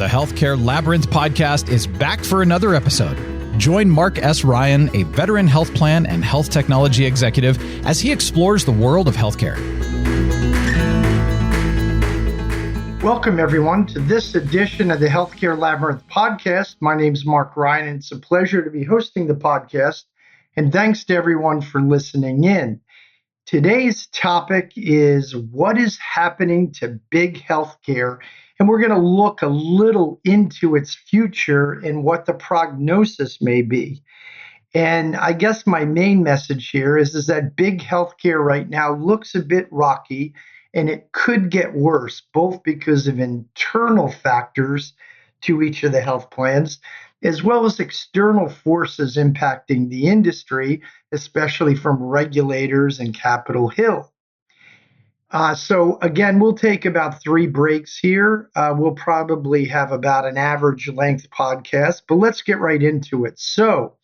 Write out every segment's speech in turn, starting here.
The Healthcare Labyrinth podcast is back for another episode. Join Mark S. Ryan, a veteran health plan and health technology executive, as he explores the world of healthcare. Welcome, everyone, to this edition of the Healthcare Labyrinth podcast. My name is Mark Ryan, and it's a pleasure to be hosting the podcast. And thanks to everyone for listening in. Today's topic is what is happening to big healthcare, and we're going to look a little into its future and what the prognosis may be. And I guess my main message here is that big healthcare right now looks a bit rocky, and it could get worse, both because of internal factors to each of the health plans, as well as external forces impacting the industry, especially from regulators and Capitol Hill. So again, we'll take about 3 breaks here. We'll probably have about an average length podcast, but let's get right into it. So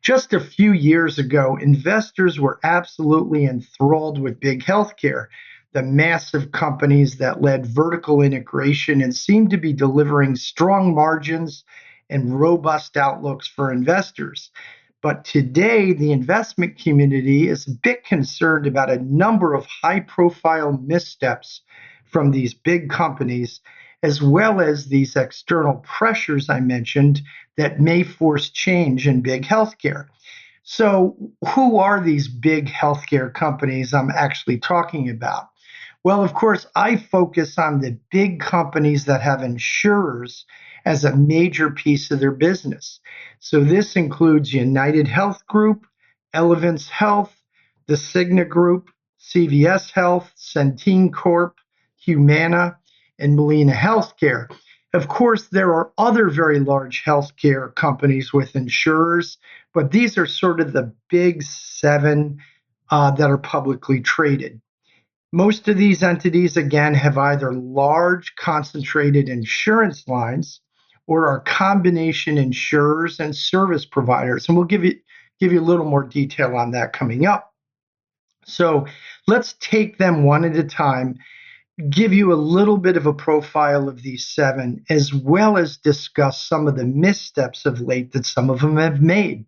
just a few years ago, investors were absolutely enthralled with big healthcare, the massive companies that led vertical integration and seemed to be delivering strong margins and robust outlooks for investors. But today, the investment community is a bit concerned about a number of high-profile missteps from these big companies, as well as these external pressures I mentioned that may force change in big healthcare. So, who are these big healthcare companies I'm actually talking about? Well, of course, I focus on the big companies that have insurers as a major piece of their business. So this includes United Health Group, Elevance Health, the Cigna Group, CVS Health, Centene Corp, Humana, and Molina Healthcare. Of course, there are other very large healthcare companies with insurers, but these are sort of the big 7 that are publicly traded. Most of these entities, again, have either large concentrated insurance lines or are combination insurers and service providers. And we'll give you a little more detail on that coming up. So let's take them one at a time, give you a little bit of a profile of these 7, as well as discuss some of the missteps of late that some of them have made.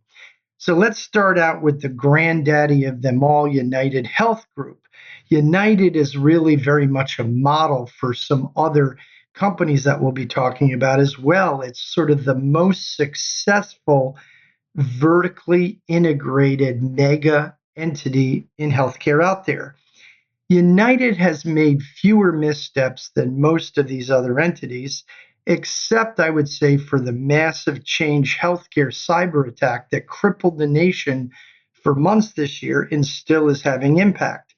So let's start out with the granddaddy of them all, United Health Group. United is really very much a model for some other companies that we'll be talking about as well. It's sort of the most successful vertically integrated mega entity in healthcare out there. United has made fewer missteps than most of these other entities, except I would say for the massive Change Healthcare cyber attack that crippled the nation for months this year and still is having impact.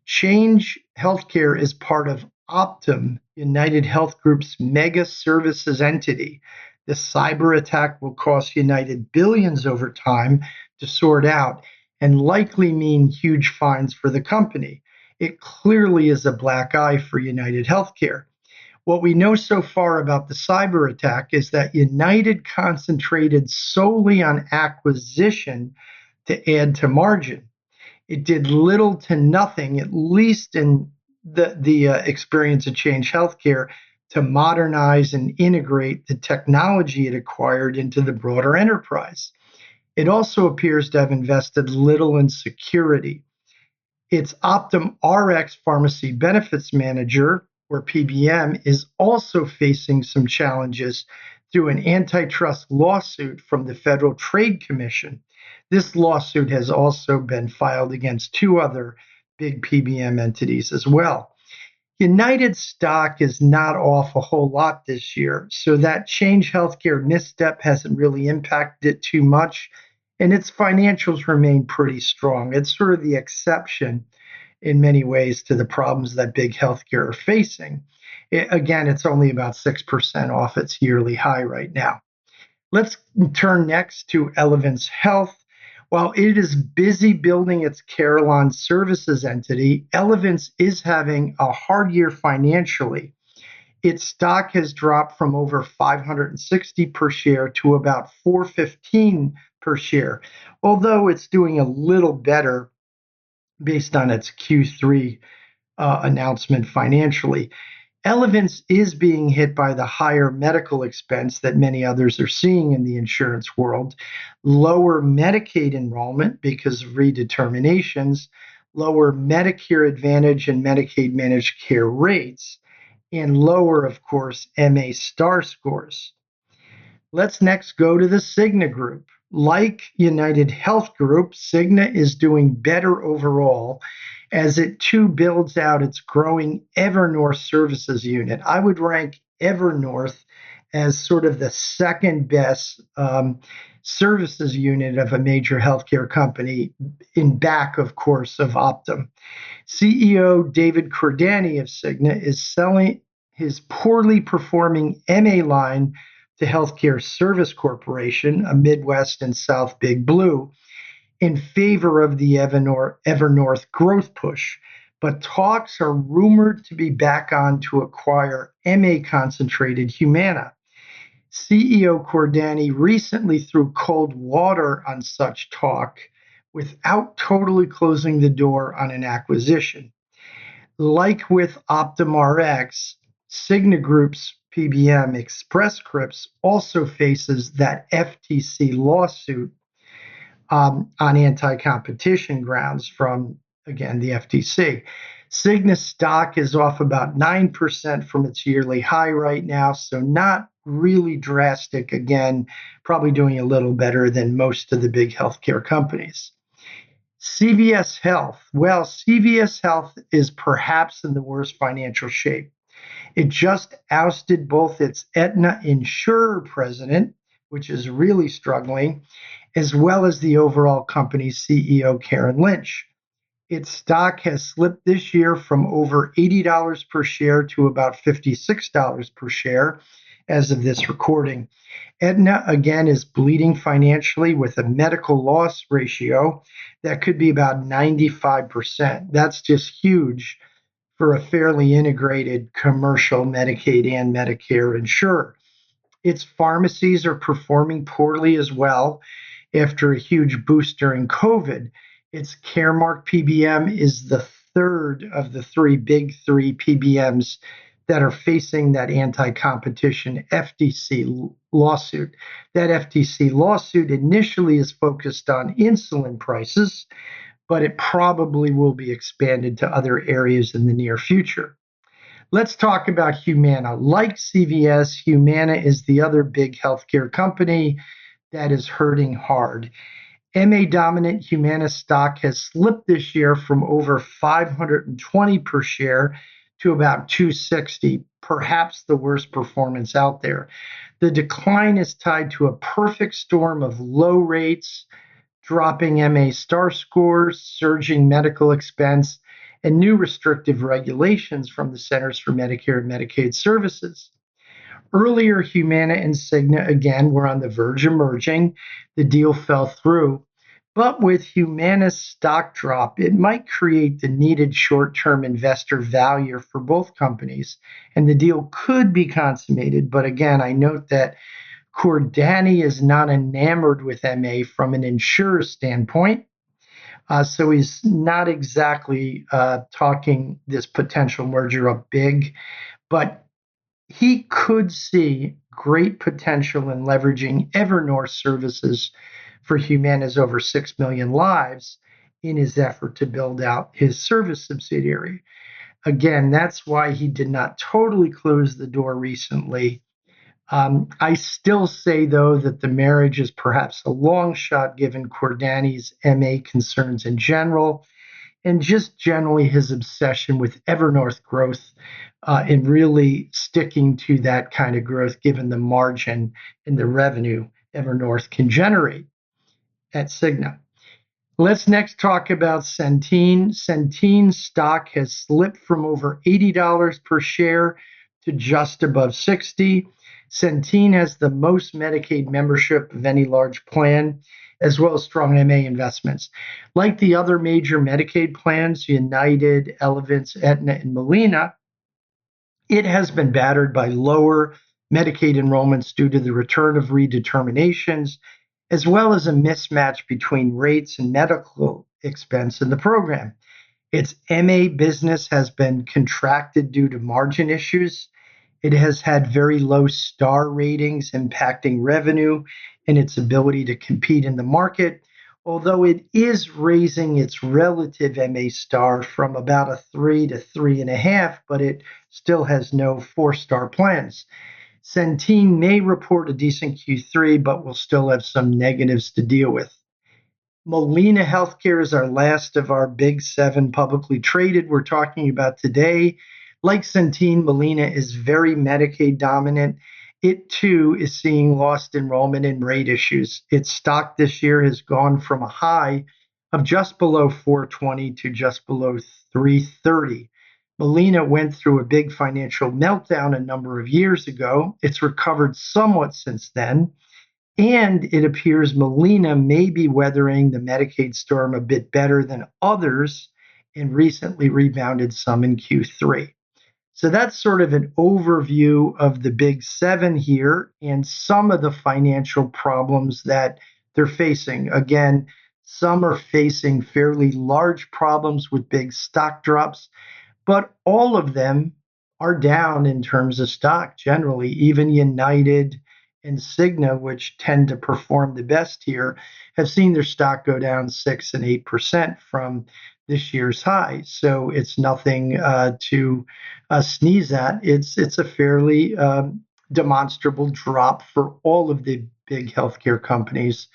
Change Healthcare is part of Optum, United Health Group's mega services entity. The cyber attack will cost United billions over time to sort out and likely mean huge fines for the company. It clearly is a black eye for United Healthcare. What we know so far about the cyber attack is that United concentrated solely on acquisition to add to margin. It did little to nothing, at least in the experience of Change Healthcare, to modernize and integrate the technology it acquired into the broader enterprise. It also appears to have invested little in security. Its Optum Rx Pharmacy Benefits Manager, or PBM, is also facing some challenges through an antitrust lawsuit from the Federal Trade Commission. This lawsuit has also been filed against 2 other big PBM entities as well. United stock is not off a whole lot this year, so that Change Healthcare misstep hasn't really impacted it too much, and its financials remain pretty strong. It's sort of the exception in many ways to the problems that big healthcare are facing. Again, it's only about 6% off its yearly high right now. Let's turn next to Elevance Health. While it is busy building its Carelon Services entity, Elevance is having a hard year financially. Its stock has dropped from over $560 per share to about $415 per share, although it's doing a little better based on its Q3 announcement financially. Elevance is being hit by the higher medical expense that many others are seeing in the insurance world, lower Medicaid enrollment because of redeterminations, lower Medicare Advantage and Medicaid managed care rates, and lower, of course, MA star scores. Let's next go to the Cigna Group. Like United Health Group, Cigna is doing better overall as it too builds out its growing Evernorth services unit. I would rank Evernorth as sort of the second best services unit of a major healthcare company, in back, of course, of Optum. CEO David Cordani of Cigna is selling his poorly performing MA line to Healthcare Service Corporation, a Midwest and South Big Blue, in favor of the Evernorth growth push. But talks are rumored to be back on to acquire MA concentrated Humana. CEO Cordani recently threw cold water on such talk without totally closing the door on an acquisition. Like with OptumRx, Cigna Group's PBM Express Scripts also faces that FTC lawsuit on anti-competition grounds from, again, the FTC. Cigna stock is off about 9% from its yearly high right now, so not really drastic. Again, probably doing a little better than most of the big healthcare companies. CVS Health. Well, CVS Health is perhaps in the worst financial shape. It just ousted both its Aetna insurer president, which is really struggling, as well as the overall company's CEO, Karen Lynch. Its stock has slipped this year from over $80 per share to about $56 per share as of this recording. Aetna, again, is bleeding financially with a medical loss ratio that could be about 95%. That's just huge for a fairly integrated commercial Medicaid and Medicare insurer. Its pharmacies are performing poorly as well after a huge boost during COVID. Its Caremark PBM is the third of the big three PBMs that are facing that anti-competition FTC lawsuit. That FTC lawsuit initially is focused on insulin prices, but it probably will be expanded to other areas in the near future. Let's talk about Humana. Like CVS, Humana is the other big healthcare company that is hurting hard. MA dominant Humana stock has slipped this year from over 520 per share to about 260, perhaps the worst performance out there. The decline is tied to a perfect storm of low rates, dropping MA star scores, surging medical expense, and new restrictive regulations from the Centers for Medicare and Medicaid Services. Earlier, Humana and Cigna, again, were on the verge of merging. The deal fell through. But with Humana's stock drop, it might create the needed short-term investor value for both companies, and the deal could be consummated. But again, I note that Cordani is not enamored with MA from an insurer standpoint. So he's not exactly talking this potential merger up big, but he could see great potential in leveraging Evernorth services for Humana's over 6 million lives in his effort to build out his service subsidiary. Again, that's why he did not totally close the door recently. I still say, though, that the marriage is perhaps a long shot given Cordani's MA concerns in general, and just generally his obsession with Evernorth growth and really sticking to that kind of growth given the margin and the revenue Evernorth can generate at Cigna. Let's next talk about Centene. Centene's stock has slipped from over $80 per share to just above 60. Centene has the most Medicaid membership of any large plan, as well as strong MA investments. Like the other major Medicaid plans, United, Elevance, Aetna, and Molina, it has been battered by lower Medicaid enrollments due to the return of redeterminations, as well as a mismatch between rates and medical expense in the program. Its MA business has been contracted due to margin issues. It has had very low star ratings, impacting revenue and its ability to compete in the market, although it is raising its relative MA star from about a 3 to 3.5, but it still has no 4-star plans. Centene may report a decent Q3, but will still have some negatives to deal with. Molina Healthcare is our last of our big 7 publicly traded we're talking about today. Like Centene, Molina is very Medicaid dominant. It too is seeing lost enrollment and rate issues. Its stock this year has gone from a high of just below 420 to just below 330. Molina went through a big financial meltdown a number of years ago. It's recovered somewhat since then. And it appears Molina may be weathering the Medicaid storm a bit better than others and recently rebounded some in Q3. So that's sort of an overview of the big 7 here and some of the financial problems that they're facing. Again, some are facing fairly large problems with big stock drops, but all of them are down in terms of stock generally. Even United and Cigna, which tend to perform the best here, have seen their stock go down 6 and 8% from this year's high. So it's nothing to sneeze at. It's a fairly demonstrable drop for all of the big healthcare companies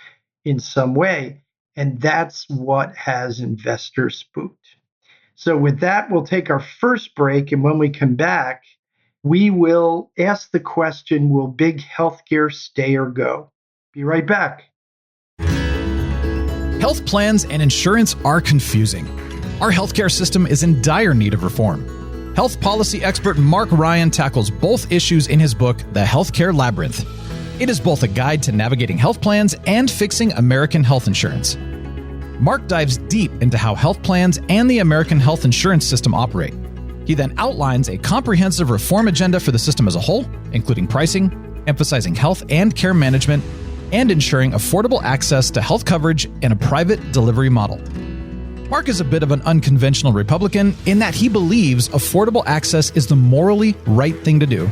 in some way. And that's what has investors spooked. So with that, we'll take our first break. And when we come back, we will ask the question, will big healthcare stay or go? Be right back. Health plans and insurance are confusing. Our healthcare system is in dire need of reform. Health policy expert Mark Ryan tackles both issues in his book, The Healthcare Labyrinth. It is both a guide to navigating health plans and fixing American health insurance. Mark dives deep into how health plans and the American health insurance system operate. He then outlines a comprehensive reform agenda for the system as a whole, including pricing, emphasizing health and care management, and ensuring affordable access to health coverage in a private delivery model. Mark is a bit of an unconventional Republican in that he believes affordable access is the morally right thing to do,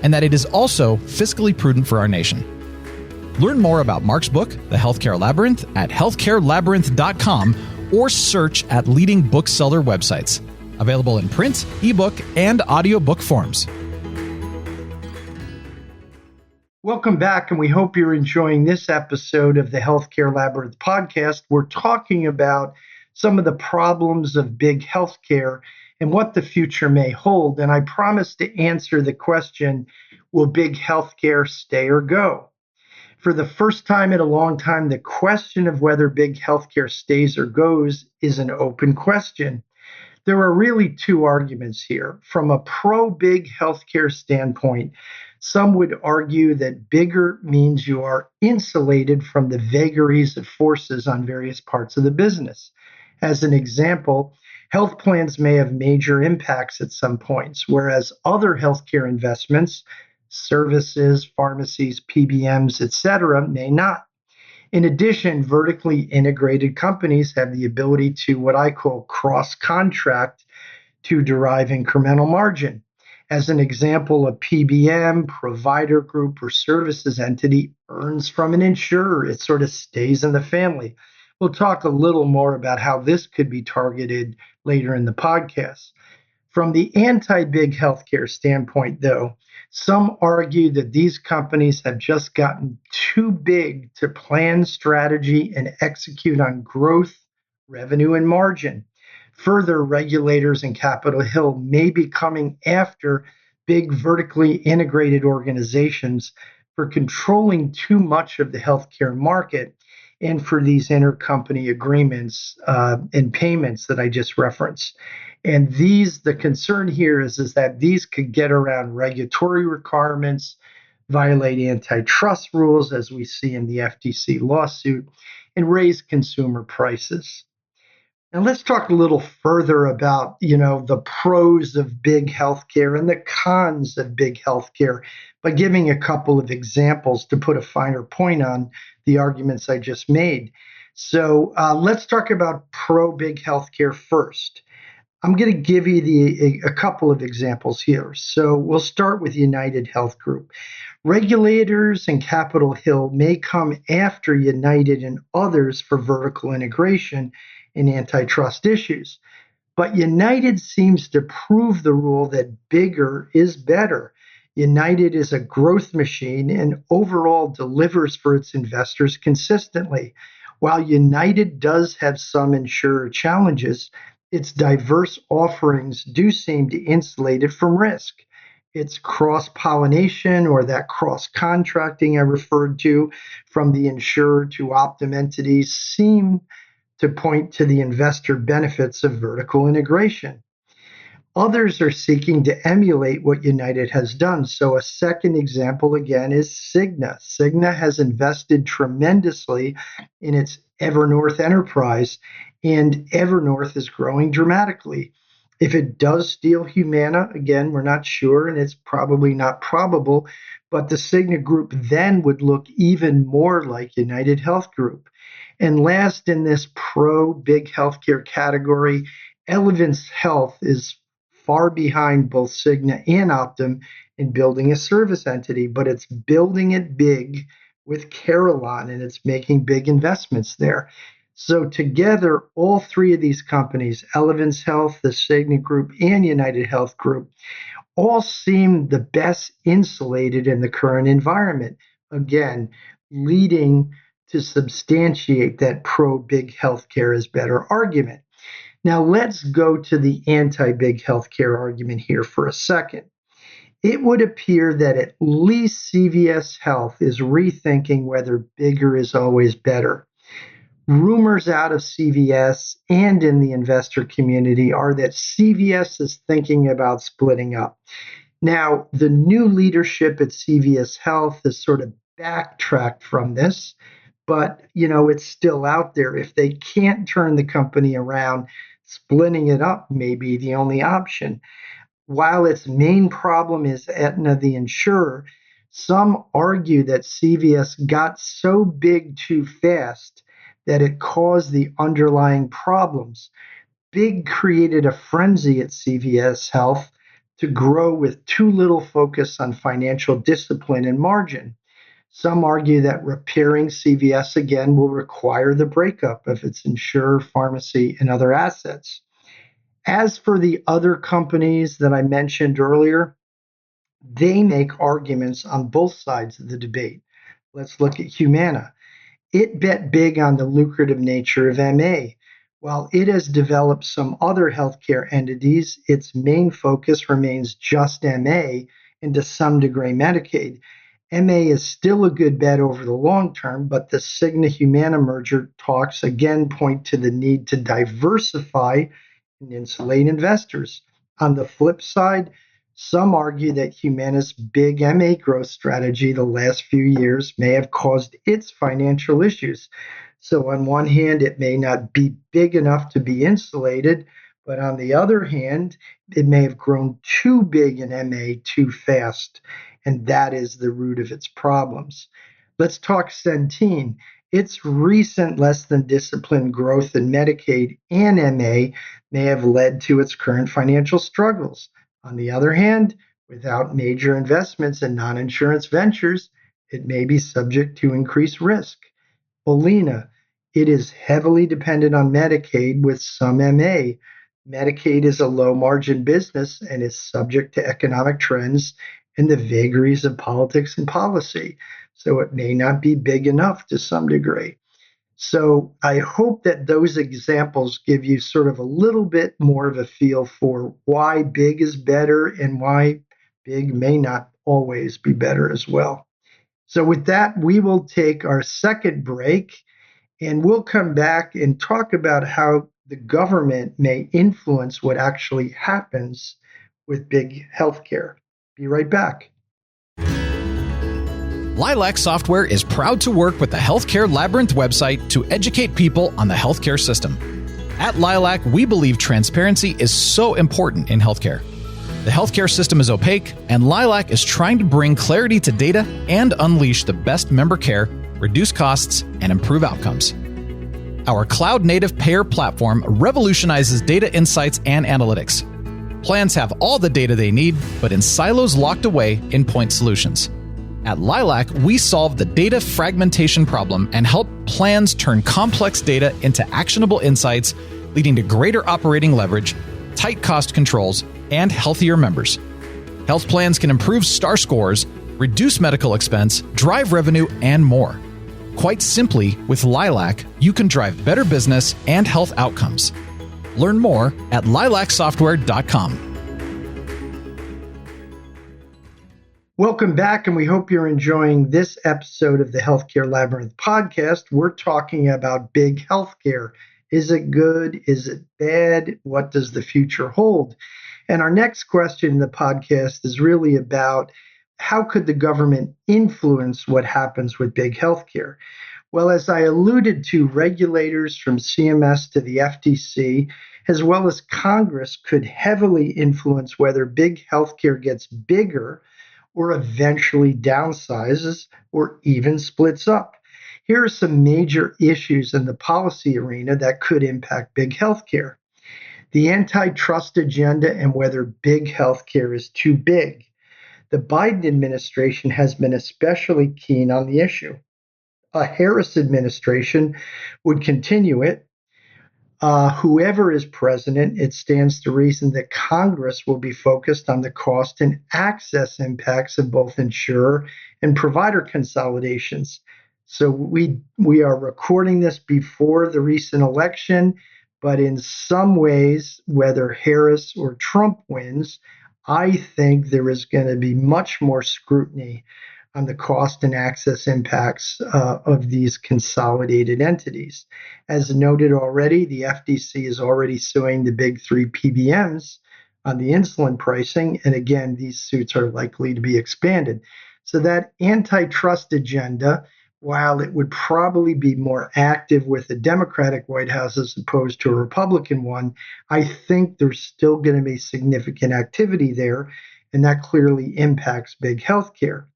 and that it is also fiscally prudent for our nation. Learn more about Mark's book, The Healthcare Labyrinth, at healthcarelabyrinth.com or search at leading bookseller websites. Available in print, ebook, and audiobook forms. Welcome back, and we hope you're enjoying this episode of the Healthcare Labyrinth podcast. We're talking about some of the problems of big healthcare and what the future may hold. And I promised to answer the question, will big healthcare stay or go? For the first time in a long time, the question of whether big healthcare stays or goes is an open question. There are really 2 arguments here. From a pro-big healthcare standpoint, some would argue that bigger means you are insulated from the vagaries of forces on various parts of the business. As an example, health plans may have major impacts at some points, whereas other healthcare investments, services, pharmacies, PBMs, etc., may not. In addition, vertically integrated companies have the ability to what I call cross-contract to derive incremental margin. As an example, a PBM, provider group, or services entity earns from an insurer. It sort of stays in the family. We'll talk a little more about how this could be targeted later in the podcast. From the anti-big healthcare standpoint, though, some argue that these companies have just gotten too big to plan strategy and execute on growth, revenue, and margin. Further, regulators in Capitol Hill may be coming after big vertically integrated organizations for controlling too much of the healthcare market and for these intercompany agreements and payments that I just referenced. And the concern here is that these could get around regulatory requirements, violate antitrust rules, as we see in the FTC lawsuit, and raise consumer prices. Now let's talk a little further about, the pros of big healthcare and the cons of big healthcare by giving a couple of examples to put a finer point on the arguments I just made. So let's talk about pro big healthcare first. I'm going to give you a couple of examples here. So we'll start with United Health Group. Regulators and Capitol Hill may come after United and others for vertical integration in antitrust issues. But United seems to prove the rule that bigger is better. United is a growth machine and overall delivers for its investors consistently. While United does have some insurer challenges, its diverse offerings do seem to insulate it from risk. Its cross-pollination, or that cross-contracting I referred to from the insurer to Optum entities, seem to point to the investor benefits of vertical integration. Others are seeking to emulate what United has done. So a second example, again, is Cigna. Cigna has invested tremendously in its Evernorth enterprise, and Evernorth is growing dramatically. If it does steal Humana, again, we're not sure, and it's probably not probable, but the Cigna Group then would look even more like United Health Group. And last in this pro-big healthcare category, Elevance Health is far behind both Cigna and Optum in building a service entity, but it's building it big with Carelon, and it's making big investments there. So together, all three of these companies, Elevance Health, the Cigna Group, and United Health Group, all seem the best insulated in the current environment. Again, leading to substantiate that pro-big healthcare is better argument. Now let's go to the anti-big healthcare argument here for a second. It would appear that at least CVS Health is rethinking whether bigger is always better. Rumors out of CVS and in the investor community are that CVS is thinking about splitting up. Now, the new leadership at CVS Health has sort of backtracked from this, but it's still out there. If they can't turn the company around, splitting it up may be the only option. While its main problem is Aetna, the insurer, some argue that CVS got so big too fast that it caused the underlying problems. Big created a frenzy at CVS Health to grow with too little focus on financial discipline and margin. Some argue that repairing CVS again will require the breakup of its insurer, pharmacy, and other assets. As for the other companies that I mentioned earlier, they make arguments on both sides of the debate. Let's look at Humana. It bet big on the lucrative nature of MA. While it has developed some other healthcare entities, its main focus remains just MA and to some degree Medicaid. MA is still a good bet over the long term, but the Cigna-Humana merger talks again point to the need to diversify and insulate investors. On the flip side, some argue that Humana's big MA growth strategy the last few years may have caused its financial issues. So on one hand, it may not be big enough to be insulated, but on the other hand, it may have grown too big in MA too fast, and that is the root of its problems. Let's talk Centene. Its recent less than disciplined growth in Medicaid and MA may have led to its current financial struggles. On the other hand, without major investments in non-insurance ventures, it may be subject to increased risk. Molina, it is heavily dependent on Medicaid with some MA. Medicaid is a low-margin business and is subject to economic trends and the vagaries of politics and policy, so it may not be big enough to some degree. So I hope that those examples give you sort of a little bit more of a feel for why big is better and why big may not always be better as well. So with that, we will take our second break, and we'll come back and talk about how the government may influence what actually happens with big healthcare. Be right back. Lilac Software is proud to work with the Healthcare Labyrinth website to educate people on the healthcare system. At Lilac, we believe transparency is so important in healthcare. The healthcare system is opaque, and Lilac is trying to bring clarity to data and unleash the best member care, reduce costs, and improve outcomes. Our cloud-native payer platform revolutionizes data insights and analytics. Plans have all the data they need, but in silos locked away in point solutions. At Lilac, we solve the data fragmentation problem and help plans turn complex data into actionable insights, leading to greater operating leverage, tight cost controls, and healthier members. Health plans can improve STAR scores, reduce medical expense, drive revenue, and more. Quite simply, with Lilac, you can drive better business and health outcomes. Learn more at lilacsoftware.com. Welcome back, and we hope you're enjoying this episode of the Healthcare Labyrinth podcast. We're talking about big healthcare. Is it good? Is it bad? What does the future hold? And our next question in the podcast is really about how could the government influence what happens with big healthcare? Well, as I alluded to, regulators from CMS to the FTC, as well as Congress, could heavily influence whether big healthcare gets bigger or eventually downsizes or even splits up. Here are some major issues in the policy arena that could impact big healthcare. The antitrust agenda and whether big healthcare is too big. The Biden administration has been especially keen on the issue. A Harris administration would continue it. Whoever is president, it stands to reason that Congress will be focused on the cost and access impacts of both insurer and provider consolidations. So we are recording this before the recent election, but in some ways, whether Harris or Trump wins, I think there is going to be much more scrutiny on the cost and access impacts of these consolidated entities. As noted already, the FTC is already suing the big three PBMs on the insulin pricing. And again, these suits are likely to be expanded. So that antitrust agenda, while it would probably be more active with the Democratic White House as opposed to a Republican one, I think there's still going to be significant activity there, and that clearly impacts big healthcare.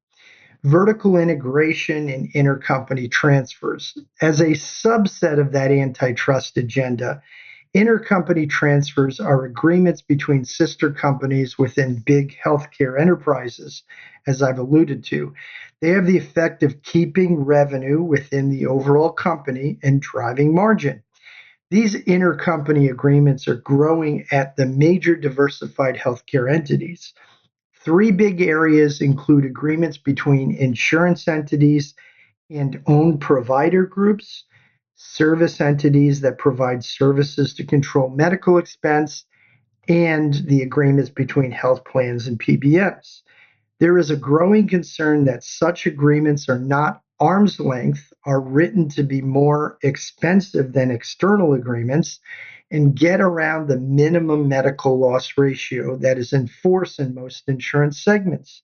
Vertical integration and intercompany transfers. As a subset of that antitrust agenda, intercompany transfers are agreements between sister companies within big healthcare enterprises, as I've alluded to. They have the effect of keeping revenue within the overall company and driving margin. These intercompany agreements are growing at the major diversified healthcare entities. Three big areas include agreements between insurance entities and owned provider groups, service entities that provide services to control medical expense, and the agreements between health plans and PBMs. There is a growing concern that such agreements are not arm's length, are written to be more expensive than external agreements, and get around the minimum medical loss ratio that is in force in most insurance segments.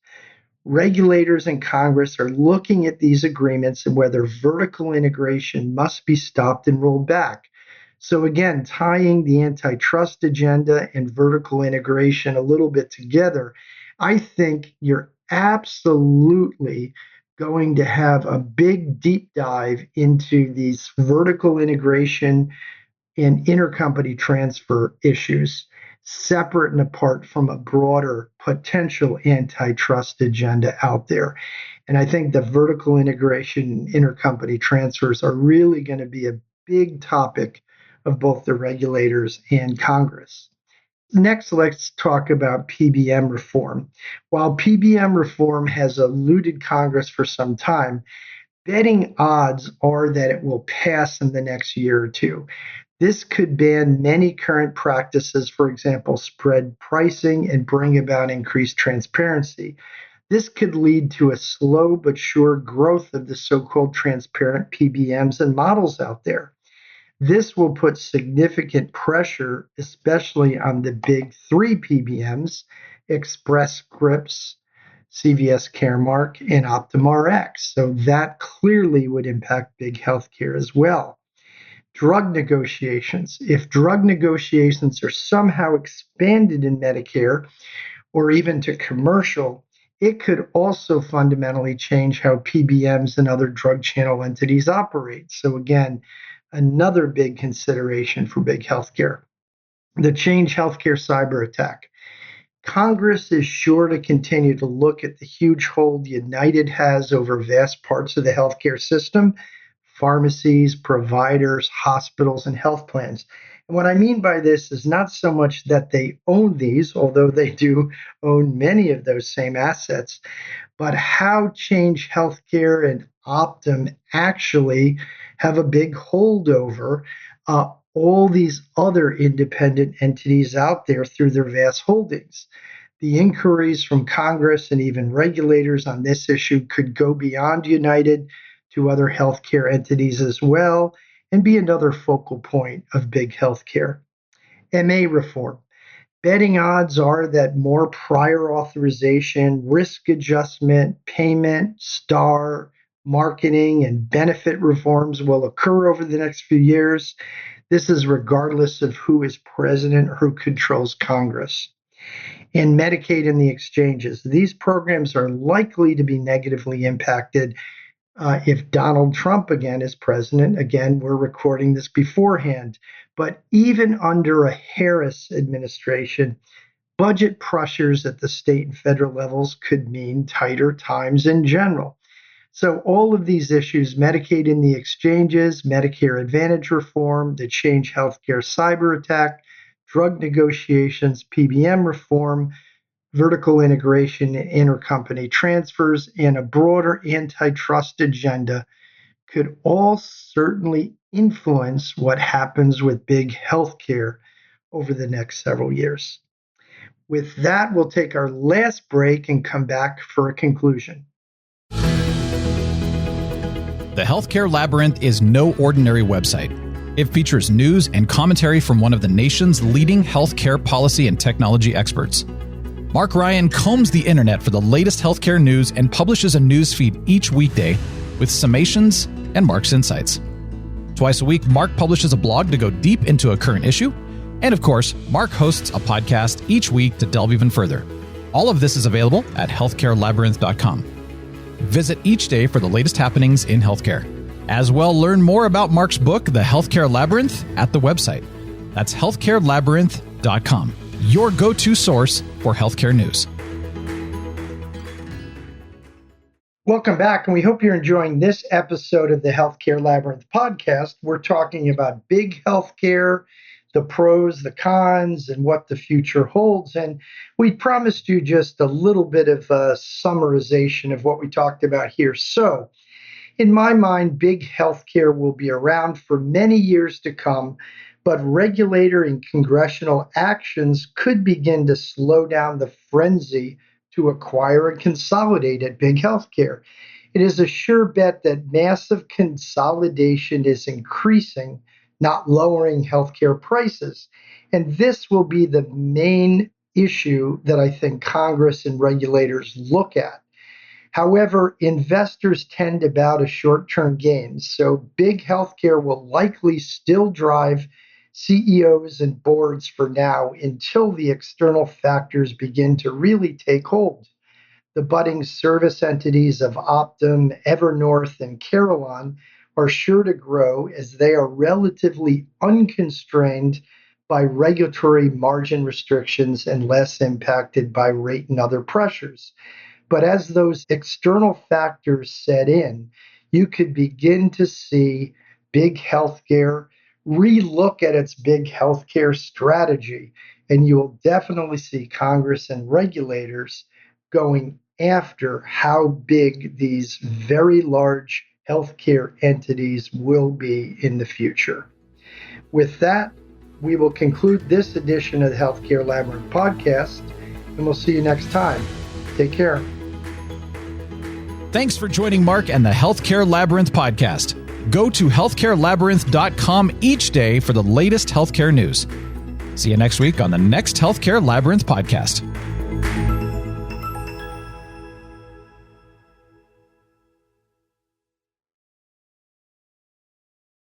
Regulators in Congress are looking at these agreements and whether vertical integration must be stopped and rolled back. So again, tying the antitrust agenda and vertical integration a little bit together, I think you're absolutely going to have a big deep dive into these vertical integration and intercompany transfer issues, separate and apart from a broader potential antitrust agenda out there. And I think the vertical integration and intercompany transfers are really going to be a big topic of both the regulators and Congress. Next, let's talk about PBM reform. While PBM reform has eluded Congress for some time, betting odds are that it will pass in the next year or two. This could ban many current practices, for example, spread pricing, and bring about increased transparency. This could lead to a slow but sure growth of the so-called transparent PBMs and models out there. This will put significant pressure, especially on the big three PBMs, Express Scripts, CVS Caremark, and Optum Rx. So that clearly would impact big healthcare as well. Drug negotiations. If drug negotiations are somehow expanded in Medicare or even to commercial, it could also fundamentally change how PBMs and other drug channel entities operate. So again, another big consideration for big healthcare, the Change Healthcare cyber attack. Congress is sure to continue to look at the huge hold United has over vast parts of the healthcare system, pharmacies, providers, hospitals, and health plans. And what I mean by this is not so much that they own these, although they do own many of those same assets, but how Change Healthcare and Optum actually have a big holdover all these other independent entities out there through their vast holdings. The inquiries from Congress and even regulators on this issue could go beyond United to other healthcare entities as well and be another focal point of big healthcare. MA reform. Betting odds are that more prior authorization, risk adjustment, payment, star, marketing, and benefit reforms will occur over the next few years. This is regardless of who is president or who controls Congress. And Medicaid and the exchanges. These programs are likely to be negatively impacted if Donald Trump again is president. Again, we're recording this beforehand. But even under a Harris administration, budget pressures at the state and federal levels could mean tighter times in general. So all of these issues, Medicaid in the exchanges, Medicare Advantage reform, the Change Healthcare cyber attack, drug negotiations, PBM reform, vertical integration, intercompany transfers, and a broader antitrust agenda could all certainly influence what happens with big healthcare over the next several years. With that, we'll take our last break and come back for a conclusion. The Healthcare Labyrinth is no ordinary website. It features news and commentary from one of the nation's leading healthcare policy and technology experts. Mark Ryan combs the internet for the latest healthcare news and publishes a news feed each weekday with summations and Mark's insights. Twice a week, Mark publishes a blog to go deep into a current issue. And of course, Mark hosts a podcast each week to delve even further. All of this is available at healthcarelabyrinth.com. Visit each day for the latest happenings in healthcare. As well, learn more about Mark's book, The Healthcare Labyrinth, at the website. That's healthcarelabyrinth.com, your go-to source for healthcare news. Welcome back, and we hope you're enjoying this episode of the Healthcare Labyrinth podcast. We're talking about big healthcare, the pros, the cons, and what the future holds. And we promised you just a little bit of a summarization of what we talked about here. So, in my mind, big healthcare will be around for many years to come, but regulator and congressional actions could begin to slow down the frenzy to acquire and consolidate at big healthcare. It is a sure bet that massive consolidation is increasing, not lowering healthcare prices. And this will be the main issue that I think Congress and regulators look at. However, investors tend about a short-term gains, so big healthcare will likely still drive CEOs and boards for now until the external factors begin to really take hold. The budding service entities of Optum, Evernorth, and Carelon are sure to grow as they are relatively unconstrained by regulatory margin restrictions and less impacted by rate and other pressures. But as those external factors set in, you could begin to see big healthcare relook at its big healthcare strategy, and you will definitely see Congress and regulators going after how big these very large healthcare entities will be in the future. With that, we will conclude this edition of the Healthcare Labyrinth podcast, and we'll see you next time. Take care. Thanks for joining Mark and the Healthcare Labyrinth podcast. Go to healthcarelabyrinth.com each day for the latest healthcare news. See you next week on the next Healthcare Labyrinth podcast.